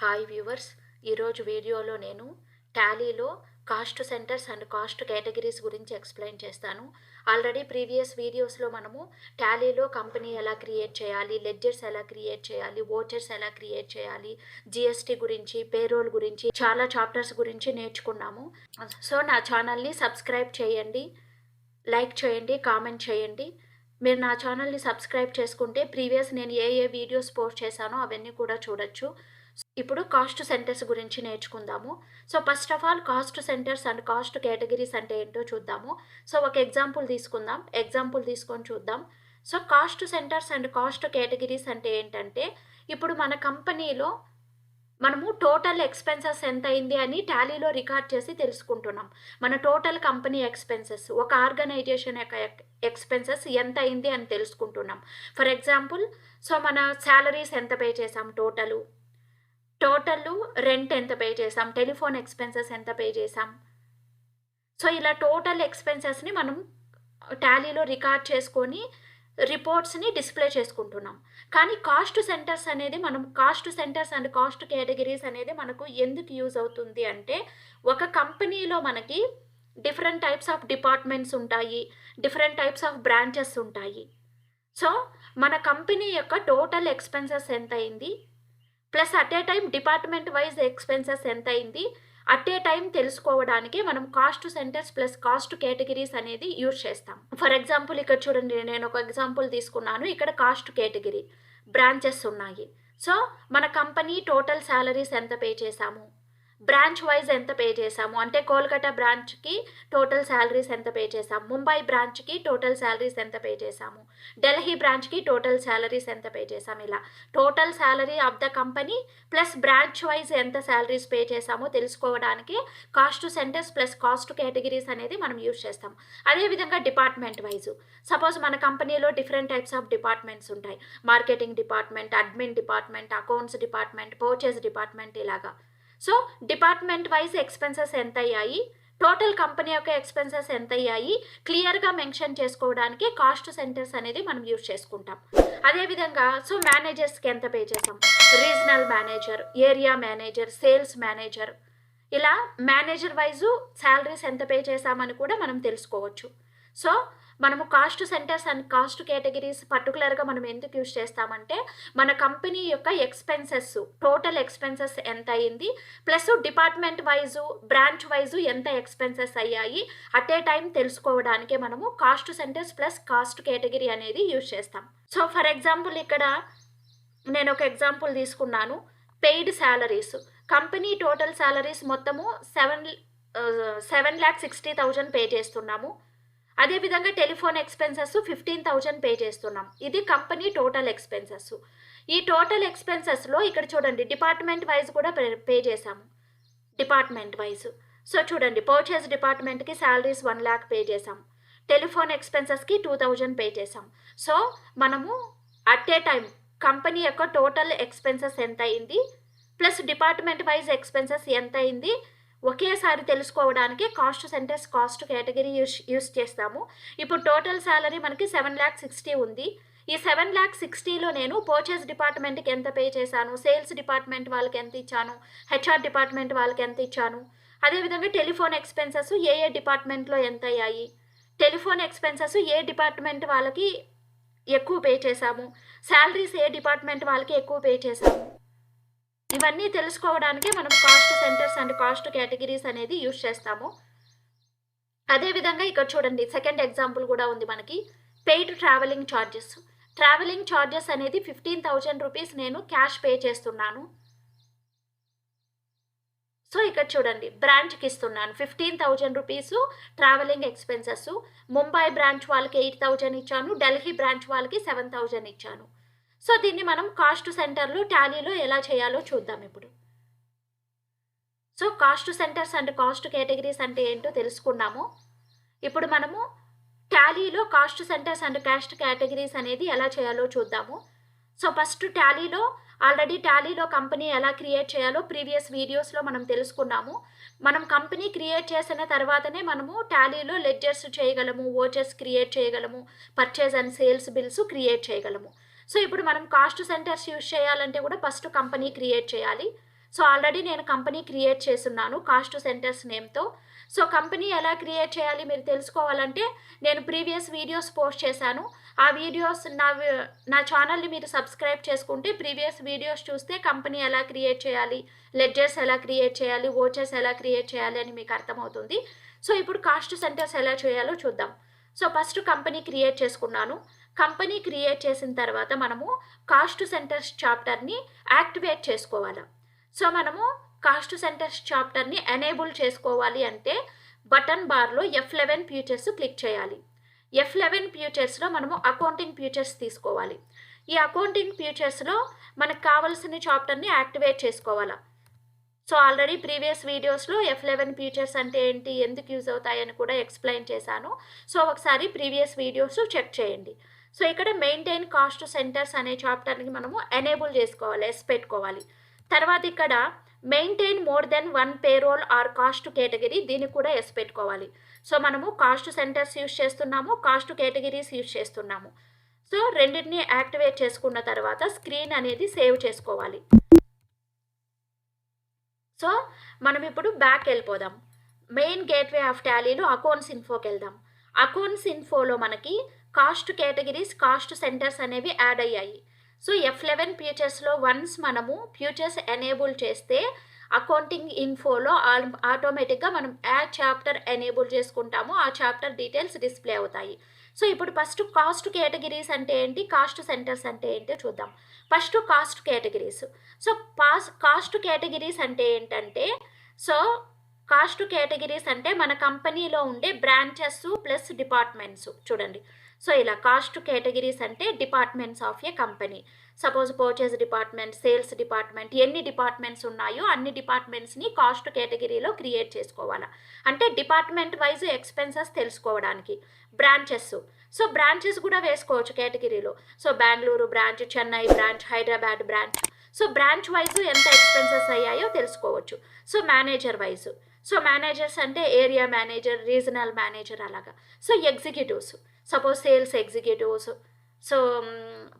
Hi viewers, ఈరోజు వీడియోలో నేను టాలీలో cost centres and cost categories గురించి ఎక్స్ప్లెయిన్ చేస్తాను. ఆల్రెడీ ప్రీవియస్ వీడియోస్లో మనము టాలీలో కంపెనీ ఎలా క్రియేట్ చేయాలి, లెడ్జర్స్ ఎలా క్రియేట్ చేయాలి, వోచర్స్ ఎలా క్రియేట్ చేయాలి, జిఎస్టీ గురించి, పేరోల్ గురించి చాలా చాప్టర్స్ గురించి నేర్చుకున్నాము. సో నా ఛానల్ని సబ్స్క్రైబ్ చేయండి, లైక్ చేయండి, కామెంట్ చేయండి. మీరు నా ఛానల్ని సబ్స్క్రైబ్ చేసుకుంటే ప్రీవియస్ నేను ఏ వీడియోస్ పోస్ట్ చేశానో అవన్నీ కూడా చూడొచ్చు. ఇప్పుడు కాస్ట్ సెంటర్స్ గురించి నేర్చుకుందాము. So first of all cost centres and cost categories అంటే ఏంటో చూద్దాము. సో ఒక ఎగ్జాంపుల్ తీసుకుందాం, ఎగ్జాంపుల్ తీసుకొని చూద్దాం. So cost centres and cost categories అంటే ఏంటంటే, ఇప్పుడు మన కంపెనీలో మనము టోటల్ ఎక్స్పెన్సెస్ ఎంత అయింది అని టాలీలో రికార్డ్ చేసి తెలుసుకుంటున్నాం. మన టోటల్ కంపెనీ ఎక్స్పెన్సెస్, ఒక ఆర్గనైజేషన్ యొక్క ఎక్స్పెన్సెస్ ఎంత అయింది అని తెలుసుకుంటున్నాం. ఫర్ ఎగ్జాంపుల్, సో మన శాలరీస్ ఎంత పే చేసాం, టోటల్ రెంట్ ఎంత పే చేసాం, టెలిఫోన్ ఎక్స్పెన్సెస్ ఎంత పే చేసాం. సో ఇలా టోటల్ ఎక్స్పెన్సెస్ని మనం టాలీలో రికార్డ్ చేసుకొని రిపోర్ట్స్ని డిస్ప్లే చేసుకుంటున్నాం. కానీ కాస్ట్ సెంటర్స్ అనేది cost centres and cost categories అనేది మనకు ఎందుకు యూజ్ అవుతుంది అంటే, ఒక కంపెనీలో మనకి డిఫరెంట్ టైప్స్ ఆఫ్ డిపార్ట్మెంట్స్ ఉంటాయి, డిఫరెంట్ టైప్స్ ఆఫ్ బ్రాంచెస్ ఉంటాయి. సో మన కంపెనీ యొక్క టోటల్ ఎక్స్పెన్సెస్ ఎంత అయింది, plus at a time department wise expenses ఎంత అయింది, అట్ ఏ టైం తెలుసుకోవడానికి మనం cost centres plus cost categories అనేది యూజ్ చేస్తాం. ఫర్ ఎగ్జాంపుల్ ఇక్కడ చూడండి, నేను ఒక ఎగ్జాంపుల్ తీసుకున్నాను. ఇక్కడ కాస్ట్ కేటగిరీ బ్రాంచెస్ ఉన్నాయి. సో మన కంపెనీ టోటల్ శాలరీస్ ఎంత పే చేశాము, బ్రాంచ్ వైజ్ ఎంత పే చేసాము అంటే కోల్కతా బ్రాంచ్కి టోటల్ శాలరీస్ ఎంత పే చేసాము, ముంబై బ్రాంచ్కి టోటల్ శాలరీస్ ఎంత పే చేసాము, ఢిల్లీ బ్రాంచ్కి టోటల్ శాలరీస్ ఎంత పే చేసాము. ఇలా total salary of the company plus branch wise ఎంత శాలరీస్ పే చేసామో తెలుసుకోవడానికి cost centres plus cost categories అనేది మనం యూజ్ చేస్తాం. అదేవిధంగా డిపార్ట్మెంట్ వైజ్, సపోజ్ మన కంపెనీలో డిఫరెంట్ టైప్స్ ఆఫ్ డిపార్ట్మెంట్స్ ఉంటాయి. Marketing department, admin department, accounts department, purchase department, ఇలాగా. సో డిపార్ట్మెంట్ వైజ్ ఎక్స్పెన్సెస్ ఎంత అయ్యాయి, టోటల్ కంపెనీ యొక్క ఎక్స్పెన్సెస్ ఎంత అయ్యాయి క్లియర్గా మెన్షన్ చేసుకోవడానికి కాస్ట్ సెంటర్స్ అనేది మనం యూజ్ చేసుకుంటాం. అదేవిధంగా సో మేనేజర్స్కి ఎంత పే చేసాం, regional manager, area manager, sales manager, ఇలా మేనేజర్ వైజు శాలరీస్ ఎంత పే చేసామని కూడా మనం తెలుసుకోవచ్చు. సో మనము cost centres and cost categories పర్టికులర్గా మనం ఎందుకు యూజ్ చేస్తామంటే, మన కంపెనీ యొక్క ఎక్స్పెన్సెస్, టోటల్ ఎక్స్పెన్సెస్ ఎంత అయింది, plus department wise, branch wise ఎంత ఎక్స్పెన్సెస్ అయ్యాయి అట్ ఏ టైం తెలుసుకోవడానికి మనము cost centres plus cost category అనేది యూజ్ చేస్తాం. సో ఫర్ ఎగ్జాంపుల్ ఇక్కడ నేను ఒక ఎగ్జాంపుల్ తీసుకున్నాను. Paid salaries, company total salaries మొత్తము 7,60,000 పే చేస్తున్నాము. అదేవిధంగా టెలిఫోన్ ఎక్స్పెన్సెస్ 15,000 పే చేస్తున్నాం. ఇది కంపెనీ టోటల్ ఎక్స్పెన్సెస్. ఈ టోటల్ ఎక్స్పెన్సెస్లో ఇక్కడ చూడండి డిపార్ట్మెంట్ వైజ్ కూడా పే చేసాము. డిపార్ట్మెంట్ వైజ్ సో చూడండి, పర్చేస్ డిపార్ట్మెంట్కి శాలరీస్ 1 lakh పే చేసాం, టెలిఫోన్ ఎక్స్పెన్సెస్కి 2,000 పే చేసాం. సో మనము అట్ ఏ టైం కంపెనీ యొక్క టోటల్ ఎక్స్పెన్సెస్ ఎంత అయింది ప్లస్ డిపార్ట్మెంట్ వైజ్ ఎక్స్పెన్సెస్ ఎంత అయింది ఒకేసారి తెలుసుకోవడానికి cost centres cost category use చేస్తాము. ఇప్పుడు టోటల్ శాలరీ మనకి 7,60,000 ఉంది. ఈ 7,60,000లో నేను పర్చేస్ డిపార్ట్మెంట్కి ఎంత పే చేశాను, సేల్స్ డిపార్ట్మెంట్ వాళ్ళకి ఎంత ఇచ్చాను, హెచ్ఆర్ డిపార్ట్మెంట్ వాళ్ళకి ఎంత ఇచ్చాను, అదేవిధంగా టెలిఫోన్ ఎక్స్పెన్సెస్ ఏ డిపార్ట్మెంట్లో ఎంత అయ్యాయి, టెలిఫోన్ ఎక్స్పెన్సెస్ ఏ డిపార్ట్మెంట్ వాళ్ళకి ఎక్కువ పే చేశాము, శాలరీస్ ఏ డిపార్ట్మెంట్ వాళ్ళకి ఎక్కువ పే చేశాము, ఇవన్నీ తెలుసుకోవడానికి మనం cost centres and cost categories అనేది యూజ్ చేస్తాము. అదేవిధంగా ఇక్కడ చూడండి సెకండ్ ఎగ్జాంపుల్ కూడా ఉంది మనకి. Paid travelling charges, travelling charges అనేది 15,000 రూపీస్ నేను క్యాష్ పే చేస్తున్నాను. సో ఇక్కడ చూడండి బ్రాంచ్కి ఇస్తున్నాను 15,000 rupees travelling expenses. Mumbai branch వాళ్ళకి 8,000 ఇచ్చాను, ఢిల్లీ బ్రాంచ్ వాళ్ళకి 7,000 ఇచ్చాను. సో దీన్ని మనం కాస్ట్ సెంటర్లో టాలీలో ఎలా చేయాలో చూద్దాం ఇప్పుడు. So cost centres and cost categories అంటే ఏంటో తెలుసుకున్నాము. ఇప్పుడు మనము టాలీలో cost centres and cost categories అనేది ఎలా చేయాలో చూద్దాము. సో ఫస్ట్ ఆల్రెడీ టాలీలో కంపెనీ ఎలా క్రియేట్ చేయాలో ప్రీవియస్ వీడియోస్లో మనం తెలుసుకున్నాము. మనం కంపెనీ క్రియేట్ చేసిన తర్వాతనే మనము టాలీలో లెడ్జర్స్ చేయగలము, వోచర్స్ క్రియేట్ చేయగలము, purchase and sales bills create చేయగలము. సో ఇప్పుడు మనం కాస్ట్ సెంటర్స్ యూజ్ చేయాలంటే కూడా ఫస్ట్ కంపెనీ క్రియేట్ చేయాలి. సో ఆల్రెడీ నేను కంపెనీ క్రియేట్ చేస్తున్నాను కాస్ట్ సెంటర్స్ నేమ్తో. సో కంపెనీ ఎలా క్రియేట్ చేయాలి మీరు తెలుసుకోవాలంటే నేను ప్రీవియస్ వీడియోస్ పోస్ట్ చేశాను. ఆ వీడియోస్ నా ఛానల్ని మీరు సబ్స్క్రైబ్ చేసుకుంటే ప్రీవియస్ వీడియోస్ చూస్తే కంపెనీ ఎలా క్రియేట్ చేయాలి, లెడ్జర్స్ ఎలా క్రియేట్ చేయాలి, వోచర్స్ ఎలా క్రియేట్ చేయాలి అని మీకు అర్థమవుతుంది. సో ఇప్పుడు కాస్ట్ సెంటర్స్ ఎలా చేయాలో చూద్దాం. సో ఫస్ట్ కంపెనీ క్రియేట్ చేసుకున్నాను. కంపెనీ క్రియేట్ చేసిన తర్వాత మనము కాస్ట్ సెంటర్స్ చాప్టర్ని యాక్టివేట్ చేసుకోవాలి. సో మనము కాస్ట్ సెంటర్స్ చాప్టర్ని ఎనేబుల్ చేసుకోవాలి అంటే బటన్ బార్లో F11 ఫ్యూచర్స్ క్లిక్ చేయాలి. F11 ఫ్యూచర్స్లో మనము అకౌంటింగ్ ఫ్యూచర్స్ తీసుకోవాలి. ఈ అకౌంటింగ్ ఫ్యూచర్స్లో మనకు కావాల్సిన చాప్టర్ని యాక్టివేట్ చేసుకోవాలి. సో ఆల్రెడీ ప్రీవియస్ వీడియోస్లో F11 ఫ్యూచర్స్ అంటే ఏంటి, ఎందుకు యూజ్ అవుతాయని కూడా ఎక్స్ప్లెయిన్ చేశాను. సో ఒకసారి ప్రీవియస్ వీడియోస్ చెక్ చేయండి. సో ఇక్కడ మెయింటైన్ కాస్ట్ సెంటర్స్ అనే చాప్టర్ని మనము ఎనేబుల్ చేసుకోవాలి, ఎస్ పెట్టుకోవాలి. తర్వాత ఇక్కడ maintain more than 1 payroll or cost category, దీనికి కూడా ఎస్ పెట్టుకోవాలి. సో మనము కాస్ట్ సెంటర్స్ యూజ్ చేస్తున్నాము, కాస్ట్ కేటగిరీస్ యూజ్ చేస్తున్నాము. సో రెండింటిని యాక్టివేట్ చేసుకున్న తర్వాత స్క్రీన్ అనేది సేవ్ చేసుకోవాలి. సో మనం ఇప్పుడు బ్యాక్ వెళ్ళిపోదాం. మెయిన్ గేట్వే ఆఫ్ టాలీలో అకౌంట్స్ ఇన్ఫోకి వెళ్దాం. అకౌంట్స్ ఇన్ఫోలో మనకి కాస్ట్ కేటగిరీస్, కాస్ట్ సెంటర్స్ అనేవి యాడ్ అయ్యాయి. సో F11 ఫ్యూచర్స్లో వన్స్ మనము ఫ్యూచర్స్ ఎనేబుల్ చేస్తే అకౌంటింగ్ ఇన్ఫోలో ఆటోమేటిక్గా మనం యాడ్ చాప్టర్ ఎనేబుల్ చేసుకుంటాము, ఆ చాప్టర్ డీటెయిల్స్ డిస్ప్లే అవుతాయి. సో ఇప్పుడు ఫస్ట్ కాస్ట్ కేటగిరీస్ అంటే ఏంటి, కాస్ట్ సెంటర్స్ అంటే ఏంటో చూద్దాం. First cost categories. So cost categories అంటే ఏంటంటే, సో కాస్ట్ కేటగిరీస్ అంటే మన కంపెనీలో ఉండే బ్రాంచెస్ ప్లస్ డిపార్ట్మెంట్స్. చూడండి, సో ఇలా కాస్ట్ కేటగిరీస్ అంటే departments of A company. Suppose purchase department, sales department, ఎన్ని డిపార్ట్మెంట్స్ ఉన్నాయో అన్ని డిపార్ట్మెంట్స్ని కాస్ట్ కేటగిరీలో క్రియేట్ చేసుకోవాలి. అంటే డిపార్ట్మెంట్ వైజ్ ఎక్స్పెన్సెస్ తెలుసుకోవడానికి. బ్రాంచెస్, సో బ్రాంచెస్ కూడా వేసుకోవచ్చు కేటగిరీలో. So Bengaluru branch, Chennai branch, Hyderabad branch. So branch wise ఎంత ఎక్స్పెన్సెస్ అయ్యాయో తెలుసుకోవచ్చు. So manager wise, so managers అంటే ఏరియా మేనేజర్, రీజనల్ మేనేజర్ అలాగా. So executives, suppose sales executives, so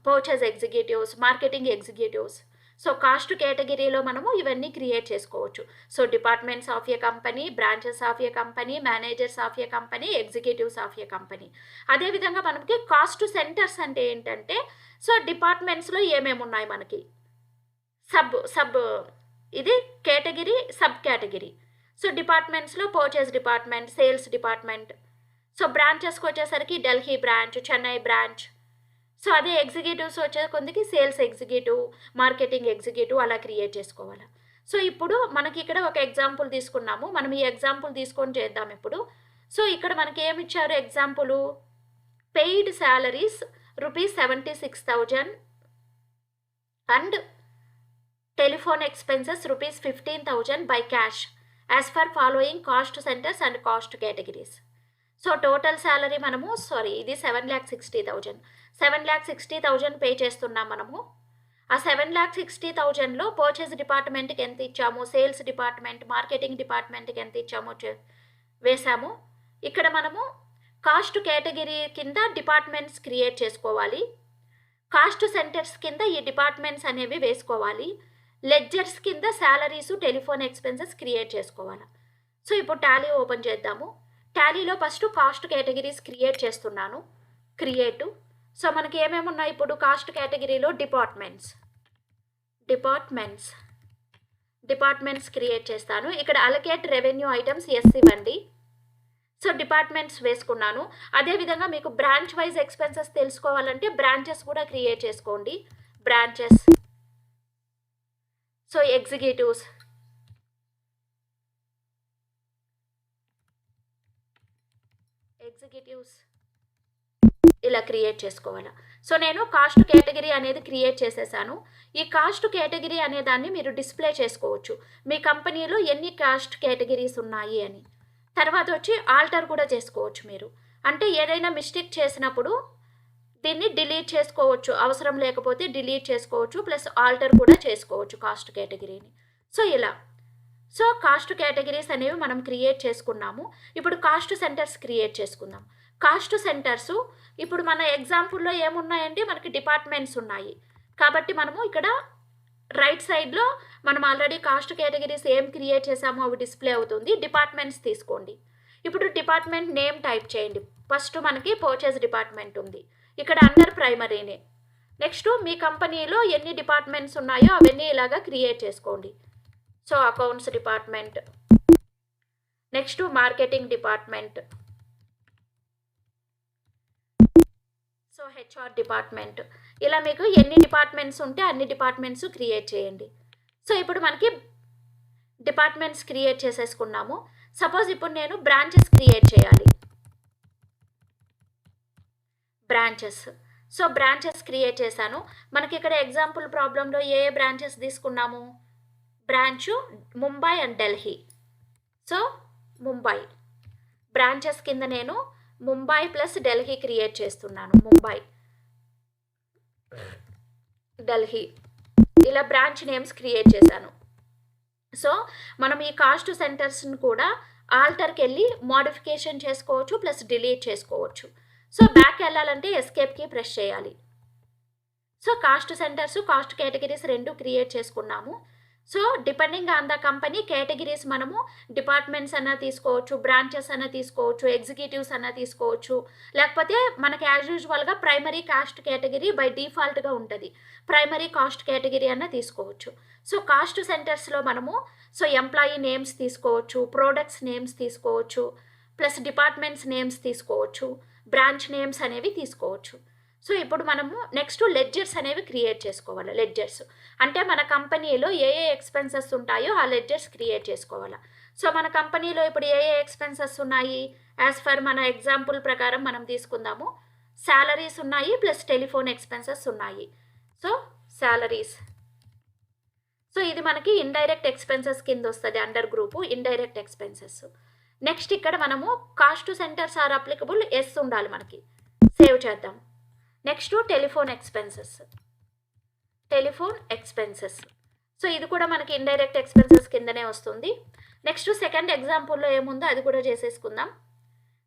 purchase executives, marketing executives. So cost కేటగిరీలో మనము ఇవన్నీ క్రియేట్ చేసుకోవచ్చు. So departments of A company, branches of A company, managers of A company, executives of A company. అదేవిధంగా మనకి cost centres అంటే ఏంటంటే, so డిపార్ట్మెంట్స్లో ఏమేమి ఉన్నాయి మనకి, సబ్ ఇది కేటగిరీ, సబ్ కేటగిరీ. సో డిపార్ట్మెంట్స్లో purchase department, sales department. So బ్రాంచెస్కి వచ్చేసరికి Delhi branch, Chennai branch. So అదే ఎగ్జిక్యూటివ్స్ వచ్చే కొందికి సేల్స్ ఎగ్జిక్యూటివ్, మార్కెటింగ్ ఎగ్జిక్యూటివ్ అలా క్రియేట్ చేసుకోవాలి. సో ఇప్పుడు మనకి ఇక్కడ ఒక ఎగ్జాంపుల్ తీసుకున్నాము, మనం ఈ ఎగ్జాంపుల్ తీసుకొని చేద్దాం ఇప్పుడు. సో ఇక్కడ మనకి ఏమి ఇచ్చారు example, paid salaries ₹76,000 and telephone expenses ₹15,000 by cash as for following cost centres and cost categories. So total salary మనము ఇది 7,60,000. 7,60,000 పే చేస్తున్నాం మనము. ఆ 7,60,000లో పర్చేస్ డిపార్ట్మెంట్కి ఎంత ఇచ్చాము, సేల్స్ డిపార్ట్మెంట్, మార్కెటింగ్ డిపార్ట్మెంట్కి ఎంత ఇచ్చామో వేసాము. ఇక్కడ మనము కాస్ట్ కేటగిరీ కింద డిపార్ట్మెంట్స్ క్రియేట్ చేసుకోవాలి. కాస్ట్ సెంటర్స్ కింద ఈ డిపార్ట్మెంట్స్ అనేవి వేసుకోవాలి. లెడ్జర్స్ కింద శాలరీస్, టెలిఫోన్ ఎక్స్పెన్సెస్ క్రియేట్ చేసుకోవాలి. సో ఇప్పుడు టాలీ ఓపెన్ చేద్దాము. టాలీలో ఫస్ట్ కాస్ట్ కేటగిరీస్ క్రియేట్ చేస్తున్నాను, క్రియేట్. సో మనకి ఏమేమి ఉన్నాయి ఇప్పుడు కాస్ట్ కేటగిరీలో, డిపార్ట్మెంట్స్ క్రియేట్ చేస్తాను. ఇక్కడ అలొకేట్ రెవెన్యూ ఐటమ్స్ ఎస్ ఇవ్వండి. సో డిపార్ట్మెంట్స్ వేసుకున్నాను. అదేవిధంగా మీకు బ్రాంచ్ వైజ్ ఎక్స్పెన్సెస్ తెలుసుకోవాలంటే బ్రాంచెస్ కూడా క్రియేట్ చేసుకోండి. బ్రాంచెస్, సో ఎగ్జిక్యూటివ్స్, ఇలా క్రియేట్ చేసుకోవాలి. సో నేను కాస్ట్ కేటగిరీ అనేది క్రియేట్ చేసేసాను. ఈ కాస్ట్ కేటగిరీ అనే దాన్ని మీరు డిస్ప్లే చేసుకోవచ్చు, మీ కంపెనీలో ఎన్ని కాస్ట్ కేటగిరీస్ ఉన్నాయి అని. తర్వాత వచ్చి ఆల్టర్ కూడా చేసుకోవచ్చు మీరు. అంటే ఏదైనా మిస్టేక్ చేసినప్పుడు దీన్ని డిలీట్ చేసుకోవచ్చు, అవసరం లేకపోతే డిలీట్ చేసుకోవచ్చు, ప్లస్ ఆల్టర్ కూడా చేసుకోవచ్చు కాస్ట్ కేటగిరీని. సో ఇలా, సో కాస్ట్ కేటగిరీస్ అనేవి మనం క్రియేట్ చేసుకున్నాము. ఇప్పుడు కాస్ట్ సెంటర్స్ క్రియేట్ చేసుకుందాం. కాస్ట్ సెంటర్స్ ఇప్పుడు మన ఎగ్జాంపుల్లో ఏమున్నాయంటే మనకి డిపార్ట్మెంట్స్ ఉన్నాయి కాబట్టి మనము ఇక్కడ రైట్ సైడ్లో మనం ఆల్రెడీ కాస్ట్ కేటగిరీస్ ఏం క్రియేట్ చేసామో అవి డిస్ప్లే అవుతుంది. డిపార్ట్మెంట్స్ తీసుకోండి. ఇప్పుడు డిపార్ట్మెంట్ నేమ్ టైప్ చేయండి. ఫస్ట్ మనకి పర్చేస్ డిపార్ట్మెంట్ ఉంది, ఇక్కడ అండర్ ప్రైమరీనే. నెక్స్ట్ మీ కంపెనీలో ఎన్ని డిపార్ట్మెంట్స్ ఉన్నాయో అవన్నీ ఇలాగా క్రియేట్ చేసుకోండి. So accounts department, next marketing department, so HR department. ఇలా మీకు ఎన్ని డిపార్ట్మెంట్స్ ఉంటే అన్ని డిపార్ట్మెంట్స్ క్రియేట్ చేయండి. సో ఇప్పుడు మనకి డిపార్ట్మెంట్స్ క్రియేట్ చేసేసుకున్నాము. సపోజ్ ఇప్పుడు నేను బ్రాంచెస్ క్రియేట్ చేయాలి. బ్రాంచెస్, సో బ్రాంచెస్ క్రియేట్ చేశాను. మనకి ఇక్కడ ఎగ్జాంపుల్ ప్రాబ్లంలో ఏ బ్రాంచెస్ తీసుకున్నాము? Branch Mumbai and Delhi. So Mumbai branches కింద నేను ముంబై ప్లస్ ఢిల్లీ క్రియేట్ చేస్తున్నాను. ముంబై, ఢిల్లీ, ఇలా బ్రాంచ్ నేమ్స్ క్రియేట్ చేశాను. సో మనం ఈ కాస్ట్ సెంటర్స్ని కూడా ఆల్టర్కి వెళ్ళి మోడిఫికేషన్ చేసుకోవచ్చు, ప్లస్ డిలీట్ చేసుకోవచ్చు. సో బ్యాక్ వెళ్ళాలంటే ఎస్కేప్కి ప్రెస్ చేయాలి. So cost centres, cost categories రెండు క్రియేట్ చేసుకున్నాము. So depending on the company categories మనము డిపార్ట్మెంట్స్ అన్న తీసుకోవచ్చు, బ్రాంచెస్ అన్న తీసుకోవచ్చు, ఎగ్జిక్యూటివ్స్ అన్న తీసుకోవచ్చు, లేకపోతే మనకి యాజ్ యూజువల్గా ప్రైమరీ కాస్ట్ కేటగిరీ బై డిఫాల్ట్గా ఉంటుంది, ప్రైమరీ కాస్ట్ కేటగిరీ అన్న తీసుకోవచ్చు. సో కాస్ట్ సెంటర్స్లో మనము సో ఎంప్లాయీ నేమ్స్ తీసుకోవచ్చు, ప్రోడక్ట్స్ నేమ్స్ తీసుకోవచ్చు, ప్లస్ డిపార్ట్మెంట్స్ నేమ్స్ తీసుకోవచ్చు, బ్రాంచ్ నేమ్స్ అనేవి తీసుకోవచ్చు. సో ఇప్పుడు మనము నెక్స్ట్ లెడ్జర్స్ అనేవి క్రియేట్ చేసుకోవాలి. లెడ్జర్స్ అంటే మన కంపెనీలో ఏ ఏ ఎక్స్పెన్సెస్ ఉంటాయో ఆ లెడ్జర్స్ క్రియేట్ చేసుకోవాలి. సో మన కంపెనీలో ఇప్పుడు ఏ ఏ ఎక్స్పెన్సెస్ ఉన్నాయి? యాజ్ ఫర్ మన ఎగ్జాంపుల్ ప్రకారం మనం తీసుకుందాము. శాలరీస్ ఉన్నాయి, ప్లస్ టెలిఫోన్ ఎక్స్పెన్సెస్ ఉన్నాయి. సో శాలరీస్, సో ఇది మనకి ఇండైరెక్ట్ ఎక్స్పెన్సెస్ కింద వస్తుంది, under group indirect expenses. Next ఇక్కడ మనము cost centres are applicable yes ఉండాలి, మనకి సేవ్ చేద్దాం. Next telephone expenses, telephone expenses. So ఇది కూడా మనకి ఇండైరెక్ట్ ఎక్స్పెన్సెస్ కిందనే వస్తుంది. నెక్స్ట్ సెకండ్ ఎగ్జాంపుల్లో ఏముందో అది కూడా చేసేసుకుందాం.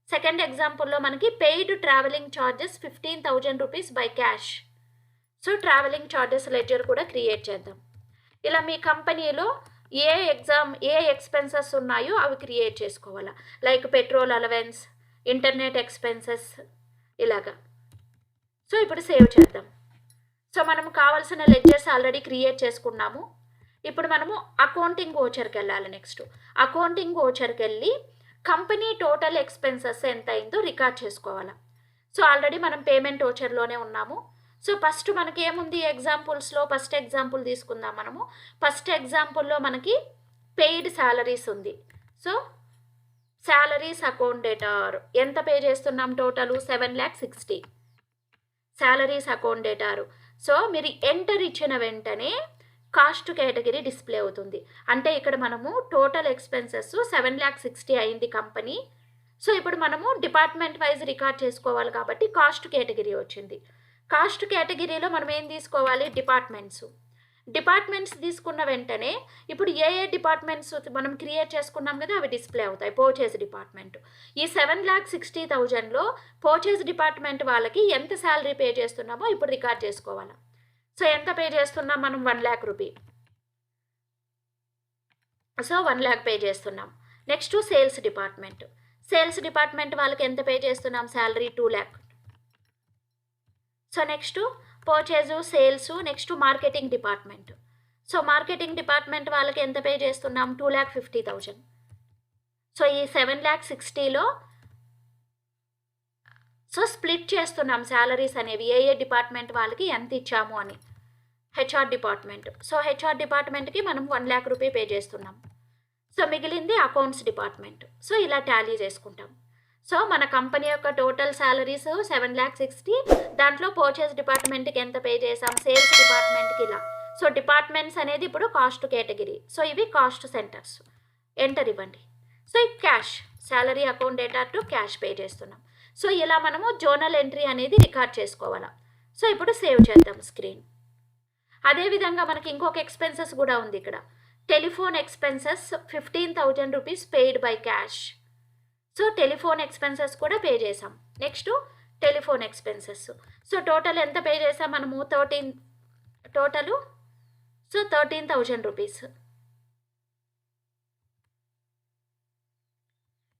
సెకండ్ ఎగ్జాంపుల్లో మనకి paid travelling charges 15,000 rupees by cash. So travelling charges ledger కూడా క్రియేట్ చేద్దాం. ఇలా మీ కంపెనీలో ఏ ఎక్స్పెన్సెస్ ఉన్నాయో అవి క్రియేట్ చేసుకోవాలా, like petrol allowance, internet expenses ఇలాగా. సో ఇప్పుడు సేవ్ చేద్దాం. సో మనం కావాల్సిన లెడ్జర్స్ ఆల్రెడీ క్రియేట్ చేసుకున్నాము. ఇప్పుడు మనము అకౌంటింగ్ ఓచర్కి వెళ్ళాలి. నెక్స్ట్ అకౌంటింగ్ ఓచర్కి వెళ్ళి కంపెనీ టోటల్ ఎక్స్పెన్సెస్ ఎంత అయిందో రికార్డ్ చేసుకోవాలి. సో ఆల్రెడీ మనం పేమెంట్ ఓచర్లోనే ఉన్నాము. సో ఫస్ట్ మనకి ఏముంది ఎగ్జాంపుల్స్లో, ఫస్ట్ ఎగ్జాంపుల్ తీసుకుందాం మనము. ఫస్ట్ ఎగ్జాంపుల్లో మనకి పెయిడ్ శాలరీస్ ఉంది. సో శాలరీస్ అకౌంట్ డేటార్ ఎంత పే చేస్తున్నాం? టోటల్ 7,60,000 శాలరీస్ అకౌంట్ డేటారు. సో మీరు ఎంటర్ ఇచ్చిన వెంటనే కాస్ట్ కేటగిరీ డిస్ప్లే అవుతుంది. అంటే ఇక్కడ మనము టోటల్ ఎక్స్పెన్సెస్ 7,60,000 అయింది కంపెనీ. సో ఇప్పుడు మనము డిపార్ట్మెంట్ వైజ్ రికార్డ్ చేసుకోవాలి కాబట్టి కాస్ట్ కేటగిరీ వచ్చింది. కాస్ట్ కేటగిరీలో మనం ఏం తీసుకోవాలి? డిపార్ట్మెంట్స్ తీసుకున్న వెంటనే ఇప్పుడు ఏ డిపార్ట్మెంట్స్ మనం క్రియేట్ చేసుకున్నాం కదా అవి డిస్ప్లే అవుతాయి. పర్చేస్ డిపార్ట్మెంట్, ఈ 7,60,000లో పర్చేస్ డిపార్ట్మెంట్ వాళ్ళకి ఎంత శాలరీ పే చేస్తున్నామో ఇప్పుడు రికార్డ్ చేసుకోవాలి. సో ఎంత పే చేస్తున్నాం మనం? 1,00,000 రూపీ. సో 1,00,000 పే చేస్తున్నాం. నెక్స్ట్ సేల్స్ డిపార్ట్మెంట్ వాళ్ళకి ఎంత పే చేస్తున్నాం? Salary 2,00,000. So next purchase, sales, next marketing department. So marketing department వాళ్ళకి ఎంత పే చేస్తున్నాం? 2,50,000. సో ఈ 7,60,000లో సో స్ప్లిట్ చేస్తున్నాం శాలరీస్ అనేవి ఏ డిపార్ట్మెంట్ వాళ్ళకి ఎంత ఇచ్చాము అని. హెచ్ఆర్ డిపార్ట్మెంట్, సో హెచ్ఆర్ డిపార్ట్మెంట్కి మనం 1,00,000 రూపీ పే చేస్తున్నాం. సో మిగిలింది అకౌంట్స్ డిపార్ట్మెంట్. సో ఇలా టాలీ చేసుకుంటాం. సో మన కంపెనీ యొక్క టోటల్ శాలరీస్ 7,60,000, దాంట్లో పర్చేస్ డిపార్ట్మెంట్కి ఎంత పే చేసాం, సేల్స్ డిపార్ట్మెంట్కి ఇలా. సో డిపార్ట్మెంట్స్ అనేది ఇప్పుడు కాస్ట్ కేటగిరీ. సో ఇవి కాస్ట్ సెంటర్స్. ఎంటర్ ఇవ్వండి. సో ఈ cash, salary account data to cash pay చేస్తున్నాం. సో ఇలా మనము జోనల్ ఎంట్రీ అనేది రికార్డ్ చేసుకోవాలా. సో ఇప్పుడు సేవ్ చేద్దాం స్క్రీన్. అదేవిధంగా మనకి ఇంకొక ఎక్స్పెన్సెస్ కూడా ఉంది ఇక్కడ. Telephone expenses 15,000 rupees paid by cash. So telephone expenses కూడా పే చేసాం. Next telephone expenses. So total ఎంత పే చేసాం మనము? 13 total. So 13,000 rupees,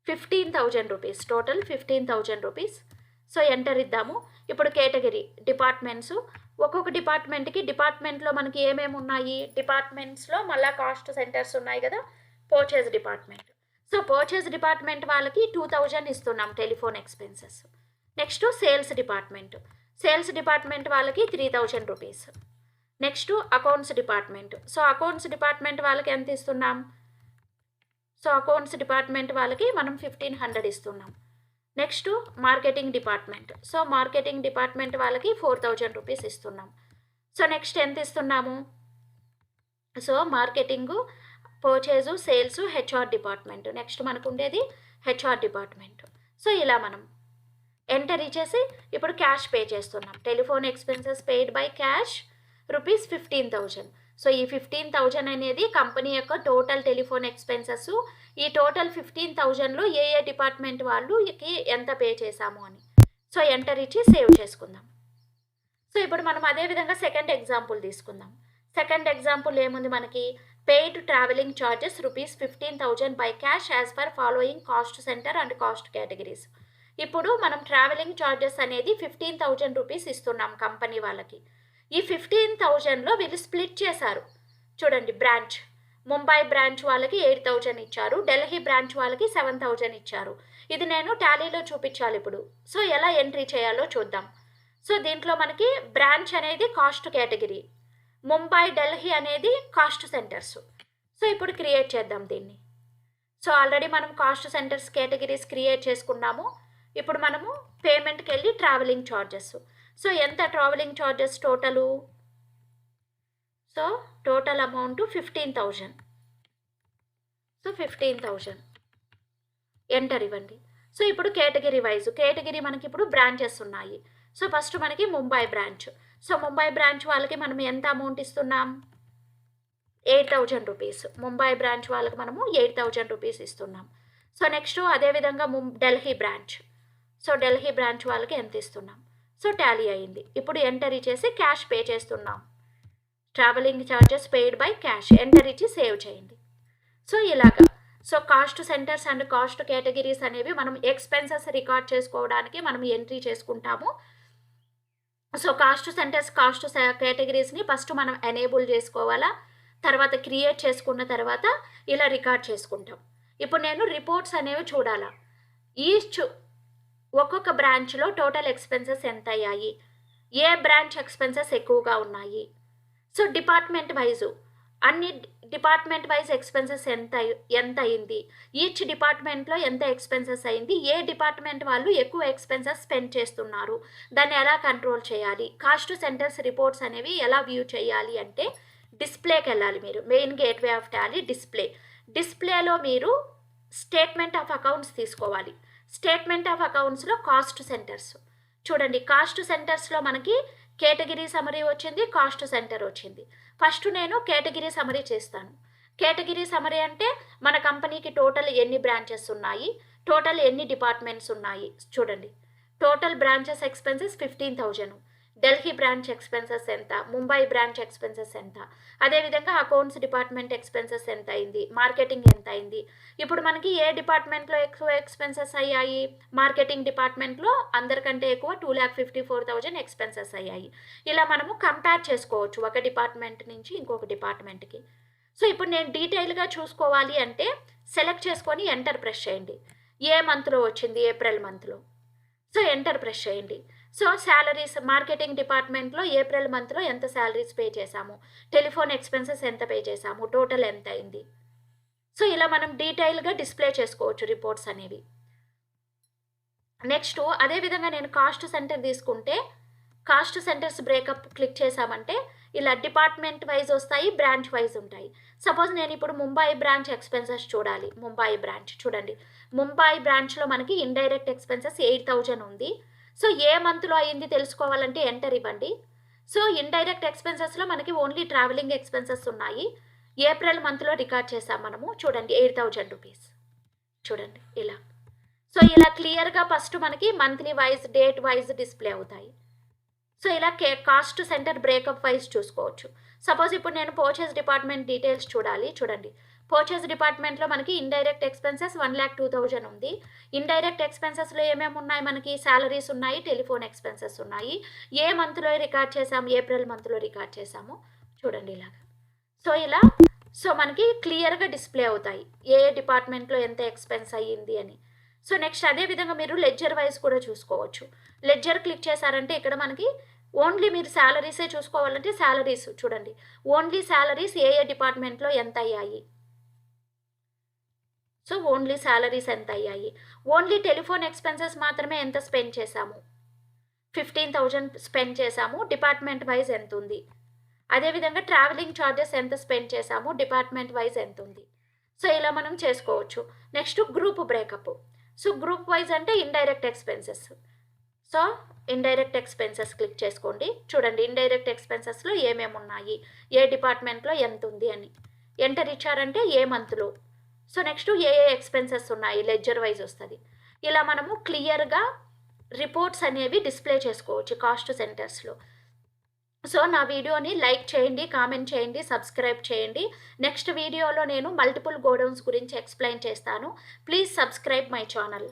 15,000 rupees, total 15,000 rupees. So enter ఇద్దాము. ఇప్పుడు కేటగిరీ డిపార్ట్మెంట్స్, ఒక్కొక్క డిపార్ట్మెంట్లో మనకి ఏమేమి ఉన్నాయి, డిపార్ట్మెంట్స్లో మళ్ళీ కాస్ట్ సెంటర్స్ ఉన్నాయి కదా. Purchase department, so purchase department వాళ్ళకి 2,000 ఇస్తున్నాం telephone expenses. Next sales department వాళ్ళకి 3,000 rupees. Next accounts department, so accounts department వాళ్ళకి ఎంత ఇస్తున్నాం, సో అకౌంట్స్ డిపార్ట్మెంట్ వాళ్ళకి మనం 1,500 ఇస్తున్నాం. Next marketing department, so marketing department వాళ్ళకి 4,000 రూపీస్ ఇస్తున్నాం. సో నెక్స్ట్ ఎంత ఇస్తున్నాము, so marketing, purchase, sales, HR department. Next మనకు ఉండేది హెచ్ఆర్ డిపార్ట్మెంట్. సో ఇలా మనం ఎంటర్ ఇచ్చేసి ఇప్పుడు క్యాష్ పే చేస్తున్నాం. Telephone expenses paid by cash rupees 15,000. So ఈ 15,000 అనేది కంపెనీ యొక్క టోటల్ టెలిఫోన్ ఎక్స్పెన్సెస్. ఈ టోటల్ 15,000లో ఏ డిపార్ట్మెంట్ వాళ్ళకి ఎంత పే చేశాము అని. సో ఎంటర్ ఇచ్చి సేవ్ చేసుకుందాం. సో ఇప్పుడు మనం అదేవిధంగా సెకండ్ ఎగ్జాంపుల్ తీసుకుందాం. సెకండ్ ఎగ్జాంపుల్ ఏముంది మనకి, paid travelling charges rupees 15,000 by cash as per following cost centre and cost categories. ఇప్పుడు మనం ట్రావెలింగ్ ఛార్జెస్ అనేది 15,000 రూపీస్ ఇస్తున్నాం కంపెనీ వాళ్ళకి. ఈ 15,000లో వీళ్ళు స్ప్లిట్ చేశారు. చూడండి, బ్రాంచ్ ముంబై బ్రాంచ్ వాళ్ళకి 8,000 ఇచ్చారు, ఢిల్లీ బ్రాంచ్ వాళ్ళకి 7,000 ఇచ్చారు. ఇది నేను టాలీలో చూపించాలి ఇప్పుడు. సో ఎలా ఎంట్రీ చేయాలో చూద్దాం. సో దీంట్లో మనకి బ్రాంచ్ అనేది కాస్ట్ కేటగిరీ, ముంబై ఢిల్లీ అనేది కాస్ట్ సెంటర్స్. సో ఇప్పుడు క్రియేట్ చేద్దాం దీన్ని. సో ఆల్రెడీ మనం కాస్ట్ సెంటర్స్ కేటగిరీస్ క్రియేట్ చేసుకున్నాము. ఇప్పుడు మనము పేమెంట్కి వెళ్ళి ట్రావెలింగ్ ఛార్జెస్. సో ఎంత travelling charges total, so total amount 15,000. So 15,000 enter ఇవ్వండి. సో ఇప్పుడు కేటగిరీ మనకి ఇప్పుడు బ్రాంచెస్ ఉన్నాయి. సో ఫస్ట్ మనకి Mumbai branch. So Mumbai branch వాళ్ళకి మనం ఎంత అమౌంట్ ఇస్తున్నాం, 8,000 రూపీస్. ముంబై బ్రాంచ్ వాళ్ళకి మనము 8,000 రూపీస్ ఇస్తున్నాం. సో నెక్స్ట్ అదేవిధంగా Delhi branch, so Delhi branch వాళ్ళకి ఎంత ఇస్తున్నాం. సో టాలీ అయింది. ఇప్పుడు ఎంటర్ ఇచ్చేసి క్యాష్ పే చేస్తున్నాం. Travelling charges paid by cash, enter ఇచ్చి సేవ్ చేయండి. సో ఇలాగా so cost centres and cost categories అనేవి మనం ఎక్స్పెన్సెస్ రికార్డ్ చేసుకోవడానికి మనం ఎంట్రీ చేసుకుంటాము. సో కాస్ట్ సెంటర్స్ కాస్ట్ కేటగిరీస్ని ఫస్ట్ మనం ఎనేబుల్ చేసుకోవాలా, తర్వాత క్రియేట్ చేసుకున్న తర్వాత ఇలా రికార్డ్ చేసుకుంటాం. ఇప్పుడు నేను రిపోర్ట్స్ అనేవి చూడాలా, ఈచ్ ఒక్కొక్క బ్రాంచ్లో టోటల్ ఎక్స్పెన్సెస్ ఎంత అయ్యాయి, ఏ బ్రాంచ్ ఎక్స్పెన్సెస్ ఎక్కువగా ఉన్నాయి. సో డిపార్ట్మెంట్ వైజు అన్ని డిపార్ట్మెంట్ వైజ్ ఎక్స్పెన్సెస్ ఎంత అయింది, ఈచ్ డిపార్ట్మెంట్లో ఎంత ఎక్స్పెన్సెస్ అయింది, ఏ డిపార్ట్మెంట్ వాళ్ళు ఎక్కువ ఎక్స్పెన్సెస్ స్పెండ్ చేస్తున్నారు, దాన్ని ఎలా కంట్రోల్ చేయాలి. కాస్ట్ సెంటర్స్ రిపోర్ట్స్ అనేవి ఎలా వ్యూ చేయాలి అంటే డిస్ప్లేకి వెళ్ళాలి మీరు. మెయిన్ గేట్వే ఆఫ్ టాలీ డిస్ప్లేలో మీరు స్టేట్మెంట్ ఆఫ్ అకౌంట్స్ తీసుకోవాలి. స్టేట్మెంట్ ఆఫ్ అకౌంట్స్లో కాస్ట్ సెంటర్స్ చూడండి. కాస్ట్ సెంటర్స్లో మనకి కేటగిరీ సమరీ వచ్చింది, కాస్ట్ సెంటర్ వచ్చింది. ఫస్ట్ నేను కేటగిరీ సమరీ చేస్తాను. కేటగిరీ సమరీ అంటే మన కంపెనీకి టోటల్ ఎన్ని బ్రాంచెస్ ఉన్నాయి, టోటల్ ఎన్ని డిపార్ట్మెంట్స్ ఉన్నాయి. చూడండి, total branches expenses 15,000, Delhi branch expenses ఎంత, ముంబై బ్రాంచ్ ఎక్స్పెన్సెస్ ఎంత, అదేవిధంగా అకౌంట్స్ డిపార్ట్మెంట్ ఎక్స్పెన్సెస్ ఎంత అయింది, మార్కెటింగ్ ఎంత అయింది. ఇప్పుడు మనకి ఏ డిపార్ట్మెంట్లో ఎక్కువ ఎక్స్పెన్సెస్ అయ్యాయి, మార్కెటింగ్ డిపార్ట్మెంట్లో అందరికంటే ఎక్కువ 2,54,000 ఎక్స్పెన్సెస్ అయ్యాయి. ఇలా మనము కంపేర్ చేసుకోవచ్చు ఒక డిపార్ట్మెంట్ నుంచి ఇంకొక డిపార్ట్మెంట్కి. సో ఇప్పుడు నేను డీటెయిల్గా చూసుకోవాలి అంటే సెలెక్ట్ చేసుకొని ఎంటర్ ప్రెస్ చేయండి. ఏ మంత్లో వచ్చింది, ఏప్రిల్ మంత్లో. సో ఎంటర్ ప్రెస్ చేయండి. సో శాలరీస్ మార్కెటింగ్ డిపార్ట్మెంట్లో ఏప్రిల్ మంత్లో ఎంత శాలరీస్ పే చేశాము, టెలిఫోన్ ఎక్స్పెన్సెస్ ఎంత పే చేశాము, టోటల్ ఎంత అయింది. సో ఇలా మనం డీటెయిల్గా డిస్ప్లే చేసుకోవచ్చు రిపోర్ట్స్ అనేవి. నెక్స్ట్ అదేవిధంగా నేను కాస్ట్ సెంటర్ తీసుకుంటే కాస్ట్ సెంటర్స్ బ్రేకప్ క్లిక్ చేశామంటే ఇలా డిపార్ట్మెంట్ వైజ్ వస్తాయి, బ్రాంచ్ వైజ్ ఉంటాయి. సపోజ్ నేను ఇప్పుడు ముంబై బ్రాంచ్ ఎక్స్పెన్సెస్ చూడాలి. ముంబై బ్రాంచ్ చూడండి, ముంబై బ్రాంచ్లో మనకి ఇండైరెక్ట్ ఎక్స్పెన్సెస్ 8,000 ఉంది. సో ఏ మంత్లో అయ్యింది తెలుసుకోవాలంటే ఎంటర్ ఇవ్వండి. సో ఇండైరెక్ట్ ఎక్స్పెన్సెస్లో మనకి ఓన్లీ ట్రావెలింగ్ ఎక్స్పెన్సెస్ ఉన్నాయి. ఏప్రిల్ మంత్లో రికార్డ్ చేసాం మనము. చూడండి 8,000 రూపీస్. చూడండి ఇలా. సో ఇలా క్లియర్గా ఫస్ట్ మనకి monthly wise date wise display అవుతాయి. సో ఇలా కాస్ట్ సెంటర్ బ్రేకప్ వైజ్ చూసుకోవచ్చు. సపోజ్ ఇప్పుడు నేను పర్చేస్ డిపార్ట్మెంట్ డీటెయిల్స్ చూడండి. పర్చేస్ డిపార్ట్మెంట్లో మనకి ఇండైరెక్ట్ ఎక్స్పెన్సెస్ 1,02,000 ఉంది. ఇండైరెక్ట్ ఎక్స్పెన్సెస్లో ఏమేమి ఉన్నాయి, మనకి శాలరీస్ ఉన్నాయి, టెలిఫోన్ ఎక్స్పెన్సెస్ ఉన్నాయి. ఏ మంత్లో రికార్డ్ చేసాము, ఏప్రిల్ మంత్లో రికార్డ్ చేసాము చూడండి ఇలాగా. సో మనకి క్లియర్గా డిస్ప్లే అవుతాయి ఏ డిపార్ట్మెంట్లో ఎంత ఎక్స్పెన్స్ అయ్యింది అని. సో నెక్స్ట్ అదే విధంగా మీరు లెడ్జర్ వైజ్ కూడా చూసుకోవచ్చు. లెడ్జర్ క్లిక్ చేశారంటే ఇక్కడ మనకి ఓన్లీ మీరు శాలరీసే చూసుకోవాలంటే శాలరీస్ చూడండి. ఓన్లీ శాలరీస్ ఏ డిపార్ట్మెంట్లో ఎంత అయ్యాయి. సో ఓన్లీ శాలరీస్ ఎంత అయ్యాయి. ఓన్లీ టెలిఫోన్ ఎక్స్పెన్సెస్ మాత్రమే ఎంత స్పెండ్ చేశాము, 15,000 స్పెండ్ చేశాము, డిపార్ట్మెంట్ వైజ్ ఎంత ఉంది. అదేవిధంగా ట్రావెలింగ్ ఛార్జెస్ ఎంత స్పెండ్ చేశాము, డిపార్ట్మెంట్ వైజ్ ఎంత ఉంది. సో ఇలా మనం చేసుకోవచ్చు. Next group breakup. So group wise అంటే indirect expenses. So indirect expenses click చేసుకోండి. చూడండి ఇండైరెక్ట్ ఎక్స్పెన్సెస్లో ఏమేమి ఉన్నాయి, ఏ డిపార్ట్మెంట్లో ఎంత ఉంది అని ఎంటర్ ఇచ్చారంటే ఏ మంత్లో. సో నెక్స్ట్ ఏ ఎక్స్పెన్సెస్ ఉన్నాయి లెడ్జర్ వైజ్ వస్తుంది. ఇలా మనము క్లియర్గా రిపోర్ట్స్ అనేవి డిస్ప్లే చేసుకోవచ్చు కాస్ట్ సెంటర్స్లో. సో నా వీడియోని లైక్ చేయండి, కామెంట్ చేయండి, సబ్స్క్రైబ్ చేయండి. నెక్స్ట్ వీడియోలో నేను మల్టిపుల్ గోడౌన్స్ గురించి ఎక్స్ప్లెయిన్ చేస్తాను. Please subscribe my channel.